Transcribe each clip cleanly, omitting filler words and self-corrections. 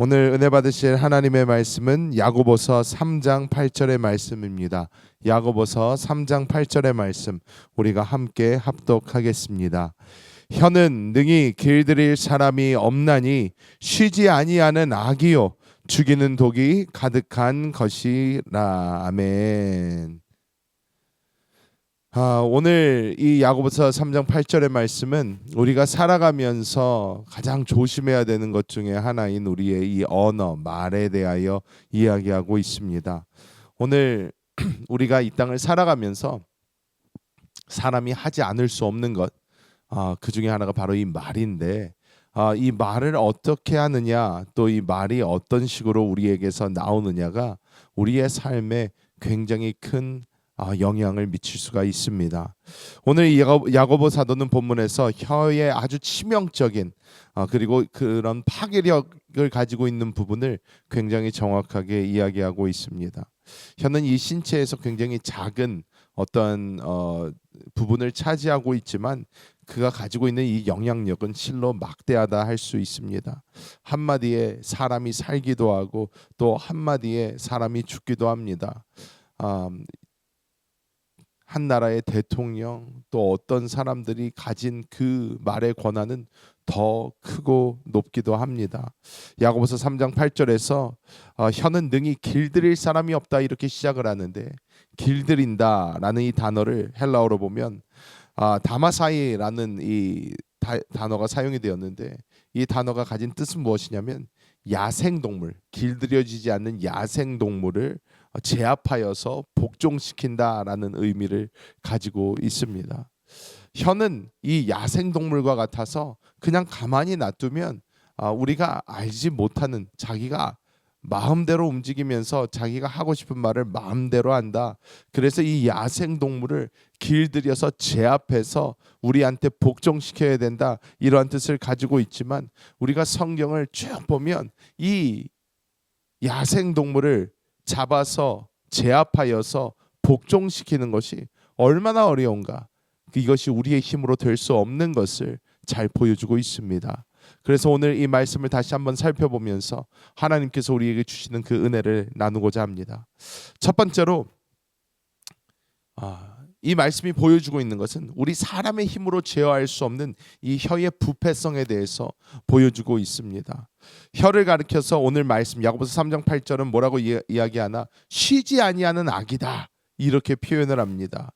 오늘 은혜 받으실 하나님의 말씀은 야고보서 3장 8절의 말씀입니다. 야고보서 3장 8절의 말씀 우리가 함께 합독하겠습니다. 혀는 능히 길들일 사람이 없나니 쉬지 아니하는 악이요 죽이는 독이 가득한 것이라. 아멘. 오늘 이 야고보서 3장 8절의 말씀은 우리가 살아가면서 가장 조심해야 되는 것 중에 하나인 우리의 이 언어, 말에 대하여 이야기하고 있습니다. 오늘 우리가 이 땅을 살아가면서 사람이 하지 않을 수 없는 것, 그 중에 하나가 바로 이 말인데, 이 말을 어떻게 하느냐, 또 이 말이 어떤 식으로 우리에게서 나오느냐가 우리의 삶에 굉장히 큰 영향을 미칠 수가 있습니다. 오늘 야고보 사도는 본문에서 혀의 아주 치명적인 그리고 그런 파괴력을 가지고 있는 부분을 굉장히 정확하게 이야기하고 있습니다. 혀는 이 신체에서 굉장히 작은 어떤 부분을 차지하고 있지만 그가 가지고 있는 이 영향력은 실로 막대하다 할 수 있습니다. 한마디에 사람이 살기도 하고 또 한마디에 사람이 죽기도 합니다. 한 나라의 대통령 또 어떤 사람들이 가진 그 말의 권한은 더 크고 높기도 합니다. 야고보서 3장 8절에서 혀는 능히 길들일 사람이 없다 이렇게 시작을 하는데, 길들인다라는 이 단어를 헬라어로 보면 다마사이라는 이 단어가 사용이 되었는데, 이 단어가 가진 뜻은 무엇이냐면 야생동물, 길들여지지 않는 야생동물을 제압하여서 복종시킨다라는 의미를 가지고 있습니다. 혀는 이 야생동물과 같아서 그냥 가만히 놔두면 우리가 알지 못하는, 자기가 마음대로 움직이면서 자기가 하고 싶은 말을 마음대로 한다. 그래서 이 야생동물을 길들여서 제압해서 우리한테 복종시켜야 된다, 이러한 뜻을 가지고 있지만 우리가 성경을 쭉 보면 이 야생동물을 잡아서 제압하여서 복종시키는 것이 얼마나 어려운가, 이것이 우리의 힘으로 될 수 없는 것을 잘 보여주고 있습니다. 그래서 오늘 이 말씀을 다시 한번 살펴보면서 하나님께서 우리에게 주시는 그 은혜를 나누고자 합니다. 첫 번째로 이 말씀이 보여주고 있는 것은 우리 사람의 힘으로 제어할 수 없는 이 혀의 부패성에 대해서 보여주고 있습니다. 혀를 가리켜서 오늘 말씀 야고보서 3장 8절은 뭐라고 이야기하나? 쉬지 아니하는 악이다, 이렇게 표현을 합니다.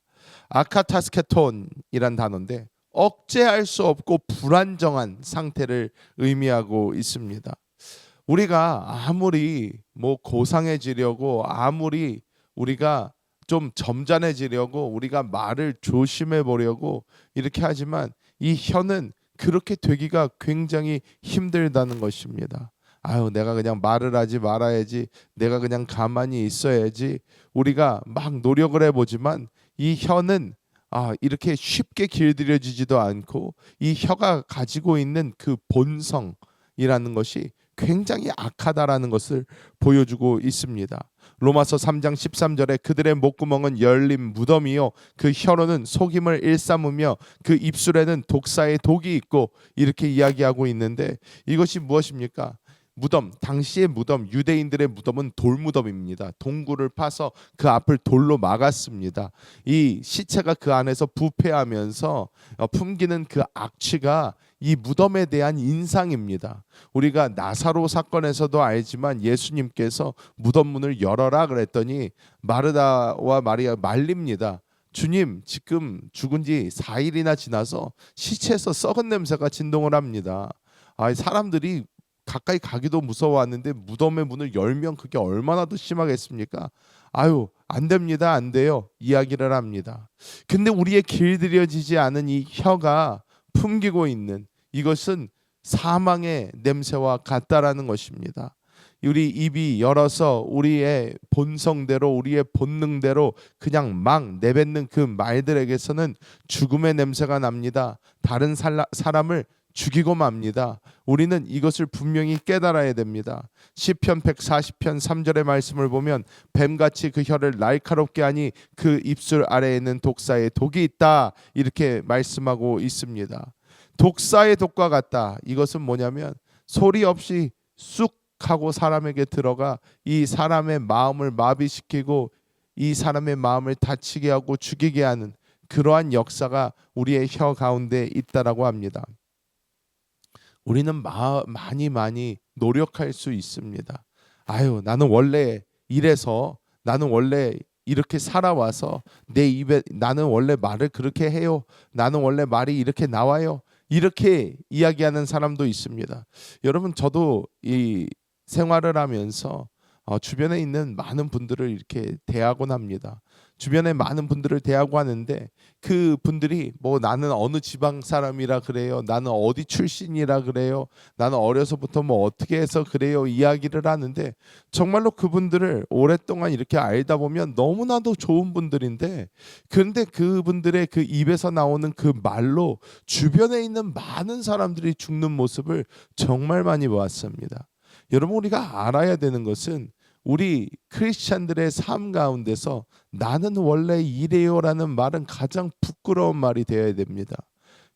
아카타스케톤이란 단어인데 억제할 수 없고 불안정한 상태를 의미하고 있습니다. 우리가 아무리 고상해지려고, 아무리 우리가 좀 점잖해지려고, 우리가 말을 조심해 보려고 이렇게 하지만 이 혀는 그렇게 되기가 굉장히 힘들다는 것입니다. 내가 그냥 말을 하지 말아야지, 내가 그냥 가만히 있어야지, 우리가 막 노력을 해보지만 이 혀는 이렇게 쉽게 길들여지지도 않고, 이 혀가 가지고 있는 그 본성이라는 것이 굉장히 악하다라는 것을 보여주고 있습니다. 로마서 3장 13절에 그들의 목구멍은 열린 무덤이요 그 혀로는 속임을 일삼으며 그 입술에는 독사의 독이 있고, 이렇게 이야기하고 있는데, 이것이 무엇입니까? 무덤, 당시의 무덤, 유대인들의 무덤은 돌무덤입니다. 동굴을 파서 그 앞을 돌로 막았습니다. 이 시체가 그 안에서 부패하면서 풍기는 그 악취가 이 무덤에 대한 인상입니다. 우리가 나사로 사건에서도 알지만 예수님께서 무덤 문을 열어라 그랬더니 마르다와 마리아 말립니다. 주님, 지금 죽은 지 4일이나 지나서 시체에서 썩은 냄새가 진동을 합니다. 사람들이 가까이 가기도 무서워하는데 무덤의 문을 열면 그게 얼마나 더 심하겠습니까? 안 됩니다, 안 돼요, 이야기를 합니다. 근데 우리의 길들여지지 않은 이 혀가 풍기고 있는 이것은 사망의 냄새와 같다라는 것입니다. 우리 입이 열어서 우리의 본성대로, 우리의 본능대로 그냥 막 내뱉는 그 말들에게서는 죽음의 냄새가 납니다. 다른 사람을 죽이고 맙니다. 우리는 이것을 분명히 깨달아야 됩니다. 시편 140편 3절의 말씀을 보면 뱀같이 그 혀를 날카롭게 하니 그 입술 아래에는 독사의 독이 있다, 이렇게 말씀하고 있습니다. 독사의 독과 같다. 이것은 뭐냐면 소리 없이 쑥 하고 사람에게 들어가 이 사람의 마음을 마비시키고 이 사람의 마음을 다치게 하고 죽이게 하는 그러한 역사가 우리의 혀 가운데 있다라고 합니다. 우리는 많이 노력할 수 있습니다. 아유, 나는 원래 이래서, 나는 원래 이렇게 살아와서 내 입에, 나는 원래 말을 그렇게 해요. 나는 원래 말이 이렇게 나와요. 이렇게 이야기하는 사람도 있습니다. 여러분, 저도 이 생활을 하면서 주변에 있는 많은 분들을 이렇게 대하곤 합니다. 주변에 많은 분들을 대하고 하는데 그 분들이 뭐 나는 어느 지방 사람이라 그래요. 나는 어디 출신이라 그래요. 나는 어려서부터 뭐 어떻게 해서 그래요. 이야기를 하는데 정말로 그분들을 오랫동안 이렇게 알다 보면 너무나도 좋은 분들인데, 그런데 그분들의 그 입에서 나오는 그 말로 주변에 있는 많은 사람들이 죽는 모습을 정말 많이 보았습니다. 여러분, 우리가 알아야 되는 것은 우리 크리스찬들의 삶 가운데서 나는 원래 이래요라는 말은 가장 부끄러운 말이 되어야 됩니다.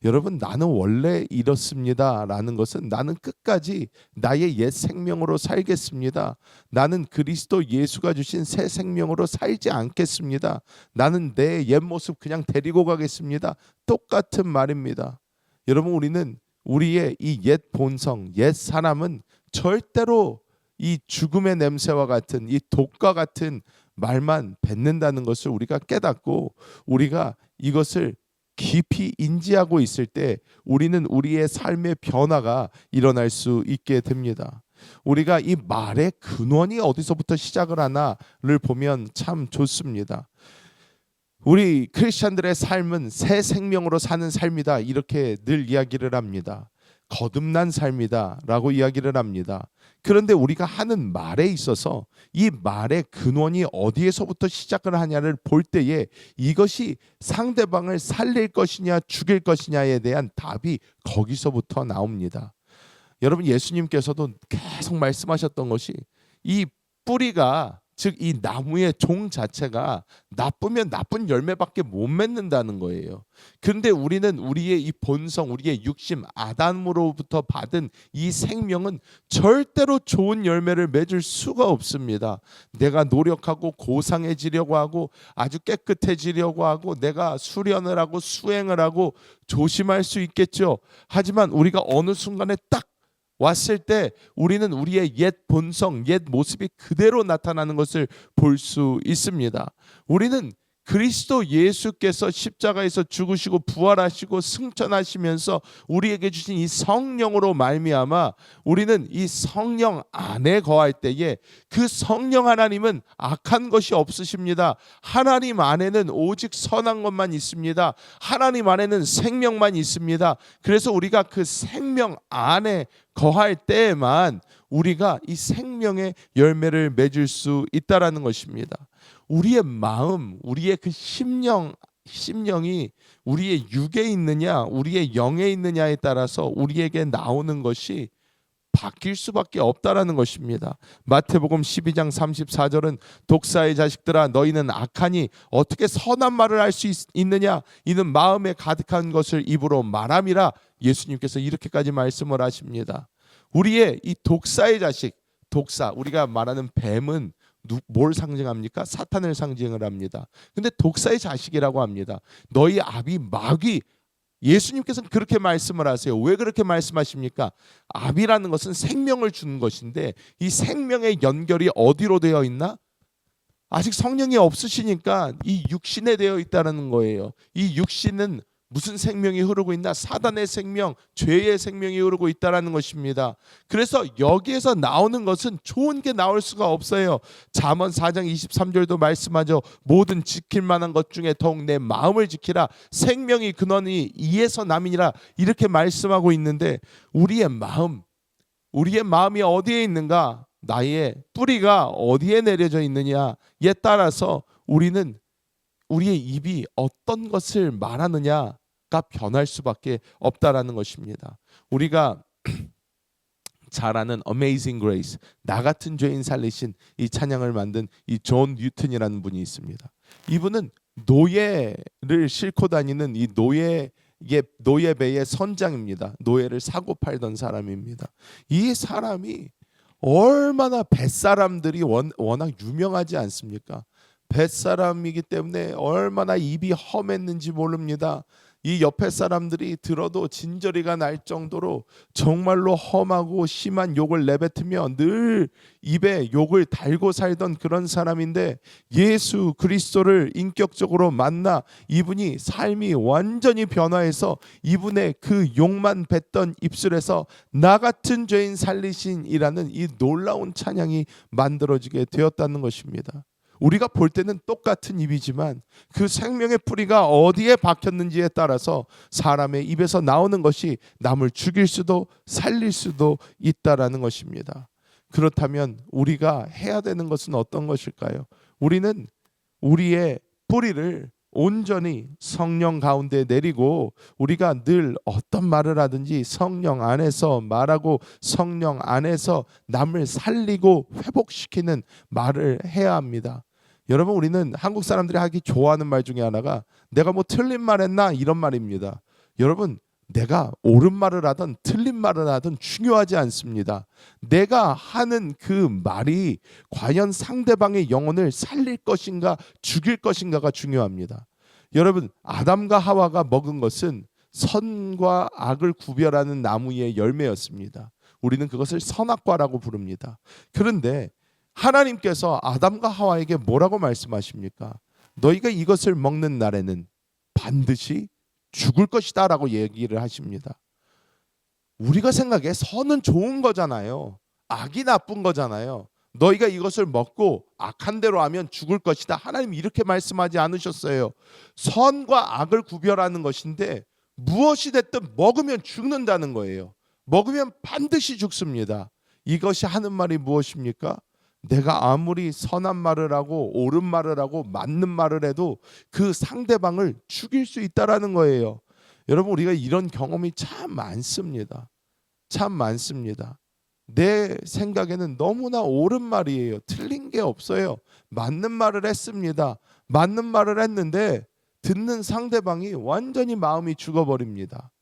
여러분, 나는 원래 이렇습니다라는 것은 나는 끝까지 나의 옛 생명으로 살겠습니다. 나는 그리스도 예수가 주신 새 생명으로 살지 않겠습니다. 나는 내 옛 모습 그냥 데리고 가겠습니다. 똑같은 말입니다. 여러분, 우리는 우리의 이 옛 본성, 옛 사람은 절대로 이 죽음의 냄새와 같은 이 독과 같은 말만 뱉는다는 것을 우리가 깨닫고 우리가 이것을 깊이 인지하고 있을 때 우리는 우리의 삶의 변화가 일어날 수 있게 됩니다. 우리가 이 말의 근원이 어디서부터 시작을 하나를 보면 참 좋습니다. 우리 크리스천들의 삶은 새 생명으로 사는 삶이다, 이렇게 늘 이야기를 합니다. 거듭난 삶이다 라고 이야기를 합니다. 그런데 우리가 하는 말에 있어서 이 말의 근원이 어디에서부터 시작을 하냐를 볼 때에 이것이 상대방을 살릴 것이냐 죽일 것이냐에 대한 답이 거기서부터 나옵니다. 여러분, 예수님께서도 계속 말씀하셨던 것이 이 뿌리가, 즉 이 나무의 종 자체가 나쁘면 나쁜 열매밖에 못 맺는다는 거예요. 그런데 우리는 우리의 이 본성, 우리의 육심, 아담으로부터 받은 이 생명은 절대로 좋은 열매를 맺을 수가 없습니다. 내가 노력하고 고상해지려고 하고 아주 깨끗해지려고 하고 내가 수련을 하고 수행을 하고 조심할 수 있겠죠. 하지만 우리가 어느 순간에 딱 왔을 때 우리는 우리의 옛 본성, 옛 모습이 그대로 나타나는 것을 볼 수 있습니다. 우리는 그리스도 예수께서 십자가에서 죽으시고 부활하시고 승천하시면서 우리에게 주신 이 성령으로 말미암아 우리는 이 성령 안에 거할 때에 그 성령 하나님은 악한 것이 없으십니다. 하나님 안에는 오직 선한 것만 있습니다. 하나님 안에는 생명만 있습니다. 그래서 우리가 그 생명 안에 거할 때에만 우리가 이 생명의 열매를 맺을 수 있다라는 것입니다. 우리의 마음, 우리의 그 심령이 우리의 육에 있느냐, 우리의 영에 있느냐에 따라서 우리에게 나오는 것이 바뀔 수밖에 없다라는 것입니다. 마태복음 12장 34절은 독사의 자식들아, 너희는 악하니 어떻게 선한 말을 할 수 있느냐? 이는 마음에 가득한 것을 입으로 말함이라. 예수님께서 이렇게까지 말씀을 하십니다. 우리의 이 독사의 자식, 독사, 우리가 말하는 뱀은 뭘 상징합니까? 사탄을 상징을 합니다. 근데 독사의 자식이라고 합니다. 너희 아비 마귀, 예수님께서는 그렇게 말씀을 하세요. 왜 그렇게 말씀하십니까? 아비라는 것은 생명을 주는 것인데 이 생명의 연결이 어디로 되어 있나? 아직 성령이 없으시니까 이 육신에 되어 있다는 거예요. 이 육신은 무슨 생명이 흐르고 있나? 사단의 생명, 죄의 생명이 흐르고 있다는 것입니다. 그래서 여기에서 나오는 것은 좋은 게 나올 수가 없어요. 잠언 4장 23절도 말씀하죠. 모든 지킬 만한 것 중에 더욱 내 마음을 지키라. 생명이 근원이 이에서 남이니라. 이렇게 말씀하고 있는데 우리의 마음이 어디에 있는가? 나의 뿌리가 어디에 내려져 있느냐에 따라서 우리의 입이 어떤 것을 말하느냐가 변할 수밖에 없다라는 것입니다. 우리가 잘 아는 Amazing Grace, 나 같은 죄인 살리신 이 찬양을 만든 이 존 뉴튼이라는 분이 있습니다. 이분은 노예를 싣고 다니는 이 노예배의 선장입니다. 노예를 사고 팔던 사람입니다. 이 사람이 얼마나 뱃사람들이 워낙 유명하지 않습니까? 뱃사람이기 때문에 얼마나 입이 험했는지 모릅니다. 이 옆에 사람들이 들어도 진저리가 날 정도로 정말로 험하고 심한 욕을 내뱉으며 늘 입에 욕을 달고 살던 그런 사람인데, 예수 그리스도를 인격적으로 만나 이분이 삶이 완전히 변화해서 이분의 그 욕만 뱉던 입술에서 나 같은 죄인 살리신이라는 이 놀라운 찬양이 만들어지게 되었다는 것입니다. 우리가 볼 때는 똑같은 입이지만 그 생명의 뿌리가 어디에 박혔는지에 따라서 사람의 입에서 나오는 것이 남을 죽일 수도 살릴 수도 있다라는 것입니다. 그렇다면 우리가 해야 되는 것은 어떤 것일까요? 우리는 우리의 뿌리를 온전히 성령 가운데 내리고, 우리가 늘 어떤 말을 하든지 성령 안에서 말하고 성령 안에서 남을 살리고 회복시키는 말을 해야 합니다. 여러분, 우리는 한국 사람들이 하기 좋아하는 말 중에 하나가 내가 뭐 틀린 말 했나 이런 말입니다. 여러분, 내가 옳은 말을 하든 틀린 말을 하든 중요하지 않습니다. 내가 하는 그 말이 과연 상대방의 영혼을 살릴 것인가 죽일 것인가가 중요합니다. 여러분, 아담과 하와가 먹은 것은 선과 악을 구별하는 나무의 열매였습니다. 우리는 그것을 선악과라고 부릅니다. 그런데 하나님께서 아담과 하와에게 뭐라고 말씀하십니까? 너희가 이것을 먹는 날에는 반드시 죽을 것이다 라고 얘기를 하십니다. 우리가 생각해 선은 좋은 거잖아요. 악이 나쁜 거잖아요. 너희가 이것을 먹고 악한 대로 하면 죽을 것이다. 하나님 이렇게 말씀하지 않으셨어요. 선과 악을 구별하는 것인데 무엇이 됐든 먹으면 죽는다는 거예요. 먹으면 반드시 죽습니다. 이것이 하는 말이 무엇입니까? 내가 아무리 선한 말을 하고 옳은 말을 하고 맞는 말을 해도 그 상대방을 죽일 수 있다라는 거예요. 여러분, 우리가 이런 경험이 참 많습니다. 참 많습니다. 내 생각에는 너무나 옳은 말이에요. 틀린 게 없어요. 맞는 말을 했습니다. 맞는 말을 했는데 듣는 상대방이 완전히 마음이 죽어버립니다.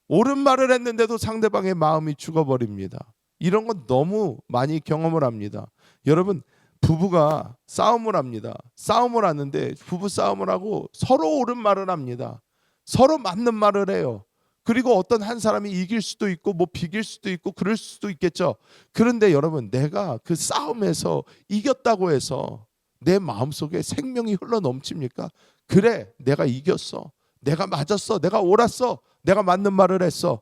옳은 말을 했는데도 상대방의 마음이 죽어버립니다. 이런 건 너무 많이 경험을 합니다. 여러분, 부부가 싸움을 합니다. 싸움을 하는데 부부 싸움을 하고 서로 옳은 말을 합니다. 서로 맞는 말을 해요. 그리고 어떤 한 사람이 이길 수도 있고 뭐 비길 수도 있고 그럴 수도 있겠죠. 그런데 여러분, 내가 그 싸움에서 이겼다고 해서 내 마음속에 생명이 흘러 넘칩니까? 그래, 내가 이겼어. 내가 맞았어. 내가 옳았어. 내가 맞는 말을 했어.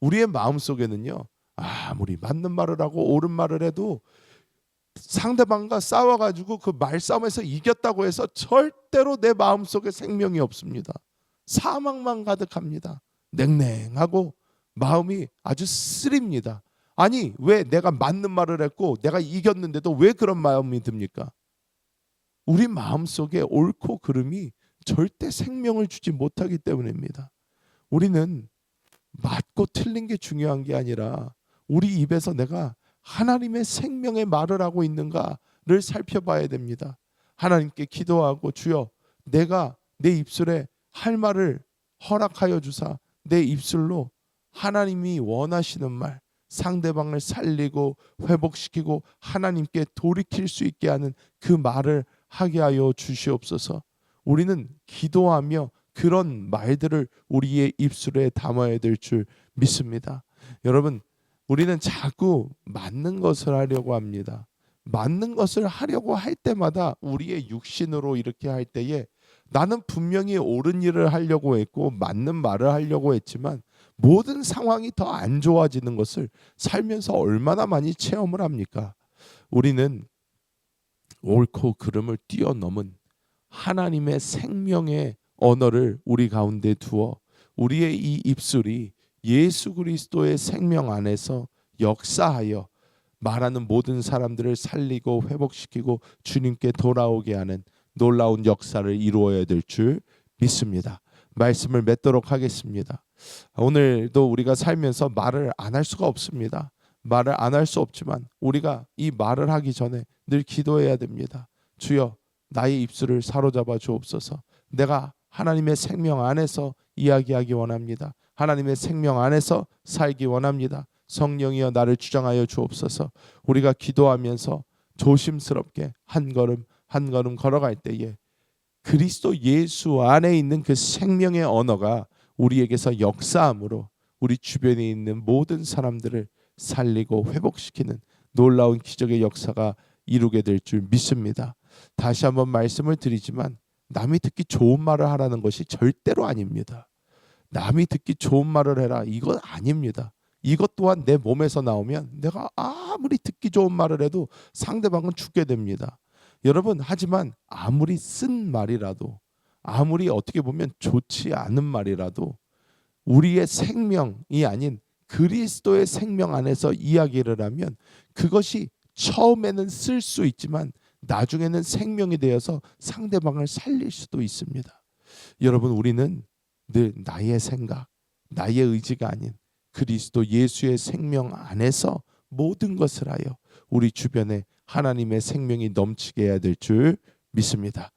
우리의 마음속에는요, 아무리 맞는 말을 하고 옳은 말을 해도 상대방과 싸워가지고 그 말싸움에서 이겼다고 해서 절대로 내 마음속에 생명이 없습니다. 사망만 가득합니다. 냉랭하고 마음이 아주 쓰립니다. 아니, 왜 내가 맞는 말을 했고 내가 이겼는데도 왜 그런 마음이 듭니까? 우리 마음속에 옳고 그름이 절대 생명을 주지 못하기 때문입니다. 우리는 맞고 틀린 게 중요한 게 아니라 우리 입에서 내가 하나님의 생명의 말을 하고 있는가를 살펴봐야 됩니다. 하나님께 기도하고, 주여, 내가 내 입술에 할 말을 허락하여 주사 내 입술로 하나님이 원하시는 말, 상대방을 살리고 회복시키고 하나님께 돌이킬 수 있게 하는 그 말을 하게 하여 주시옵소서. 우리는 기도하며 그런 말들을 우리의 입술에 담아야 될 줄 믿습니다. 여러분, 우리는 자꾸 맞는 것을 하려고 합니다. 맞는 것을 하려고 할 때마다 우리의 육신으로 이렇게 할 때에 나는 분명히 옳은 일을 하려고 했고 맞는 말을 하려고 했지만 모든 상황이 더 안 좋아지는 것을 살면서 얼마나 많이 체험을 합니까? 우리는 옳고 그름을 뛰어넘은 하나님의 생명의 언어를 우리 가운데 두어 우리의 이 입술이 예수 그리스도의 생명 안에서 역사하여 말하는 모든 사람들을 살리고 회복시키고 주님께 돌아오게 하는 놀라운 역사를 이루어야 될 줄 믿습니다. 말씀을 맺도록 하겠습니다. 오늘도 우리가 살면서 말을 안 할 수가 없습니다. 말을 안 할 수 없지만 우리가 이 말을 하기 전에 늘 기도해야 됩니다. 주여, 나의 입술을 사로잡아 주옵소서. 내가 하나님의 생명 안에서 이야기하기 원합니다. 하나님의 생명 안에서 살기 원합니다. 성령이여 나를 주장하여 주옵소서. 우리가 기도하면서 조심스럽게 한 걸음 한 걸음 걸어갈 때에 그리스도 예수 안에 있는 그 생명의 언어가 우리에게서 역사함으로 우리 주변에 있는 모든 사람들을 살리고 회복시키는 놀라운 기적의 역사가 이루게 될 줄 믿습니다. 다시 한번 말씀을 드리지만 남이 듣기 좋은 말을 하라는 것이 절대로 아닙니다. 남이 듣기 좋은 말을 해라 이건 아닙니다. 이것 또한 내 몸에서 나오면 내가 아무리 듣기 좋은 말을 해도 상대방은 죽게 됩니다. 여러분, 하지만 아무리 쓴 말이라도, 아무리 어떻게 보면 좋지 않은 말이라도 우리의 생명이 아닌 그리스도의 생명 안에서 이야기를 하면 그것이 처음에는 쓸 수 있지만 나중에는 생명이 되어서 상대방을 살릴 수도 있습니다. 여러분, 우리는 늘 나의 생각, 나의 의지가 아닌 그리스도 예수의 생명 안에서 모든 것을 하여 우리 주변에 하나님의 생명이 넘치게 해야 될 줄 믿습니다.